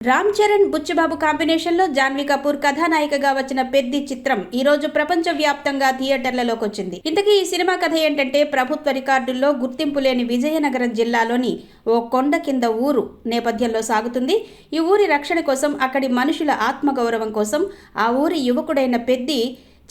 రామ్ చరణ్ బుచ్చిబాబు కాంబినేషన్లో జాన్వీ కపూర్ కథానాయికగా వచ్చిన పెద్ది చిత్రం ఈ రోజు ప్రపంచ వ్యాప్తంగా థియేటర్లలోకి వచ్చింది. ఇంతకీ ఈ సినిమా కథ ఏంటంటే, ప్రభుత్వ రికార్డుల్లో గుర్తింపు లేని విజయనగరం జిల్లాలోని ఓ కొండ కింద ఊరు నేపథ్యంలో సాగుతుంది. ఈ ఊరి రక్షణ కోసం, అక్కడి మనుషుల ఆత్మగౌరవం కోసం ఆ ఊరి యువకుడైన పెద్ది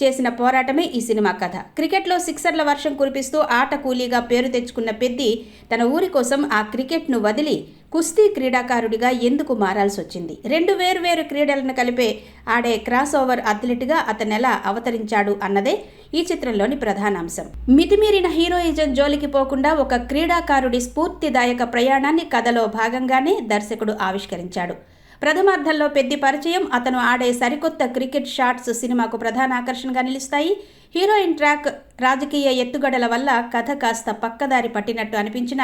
చేసిన పోరాటమే ఈ సినిమా కథ. క్రికెట్లో సిక్సర్ల వర్షం కురిపిస్తూ ఆట కూలీగా పేరు తెచ్చుకున్న పెద్ది తన ఊరి కోసం ఆ క్రికెట్ను వదిలి కుస్తీ క్రీడాకారుడిగా ఎందుకు మారాల్సి వచ్చింది? రెండు వేర్వేరు క్రీడలను కలిపే ఆడే క్రాస్ ఓవర్ అథ్లెట్గా అతనెలా అవతరించాడు అన్నదే ఈ చిత్రంలోని ప్రధాన అంశం. మితిమీరిన హీరోయిజం జోలికి పోకుండా ఒక క్రీడాకారుడి స్ఫూర్తిదాయక ప్రయాణాన్ని కథలో భాగంగానే దర్శకుడు ఆవిష్కరించాడు. ప్రథమార్థంలో పెద్ది పరిచయం, అతను ఆడే సరికొత్త క్రికెట్ షాట్స్ సినిమాకు ప్రధాన ఆకర్షణగా నిలుస్తాయి. హీరోయిన్ ట్రాక్, రాజకీయ ఎత్తుగడల వల్ల కథ కాస్త పక్కదారి పట్టినట్టు అనిపించిన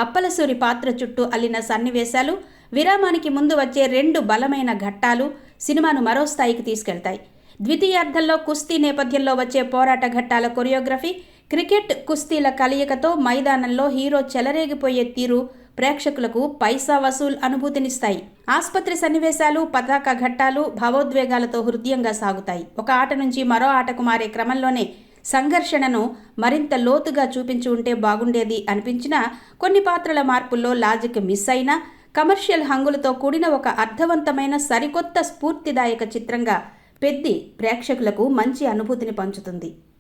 అప్పలసూరి పాత్ర చుట్టూ అల్లిన సన్నివేశాలు, విరామానికి ముందు వచ్చే రెండు బలమైన ఘట్టాలు సినిమాను మరో స్థాయికి తీసుకెళ్తాయి. ద్వితీయార్థంలో కుస్తీ నేపథ్యంలో వచ్చే పోరాట ఘట్టాల కొరియోగ్రఫీ, క్రికెట్ కుస్తీల కలయికతో మైదానంలో హీరో చెలరేగిపోయే తీరు ప్రేక్షకులకు పైసా వసూల్ అనుభూతినిస్తాయి. ఆస్పత్రి సన్నివేశాలు, పతాక ఘట్టాలు భావోద్వేగాలతో హృదయంగా సాగుతాయి. ఒక ఆట నుంచి మరో ఆటకు మారే క్రమంలోనే సంఘర్షణను మరింత లోతుగా చూపించి ఉంటే బాగుండేది అనిపించిన కొన్ని పాత్రల మార్పుల్లో లాజిక్ మిస్ అయినా, కమర్షియల్ హంగులతో కూడిన ఒక అర్థవంతమైన సరికొత్త స్ఫూర్తిదాయక చిత్రంగా పెద్ది ప్రేక్షకులకు మంచి అనుభూతిని పంచుతుంది.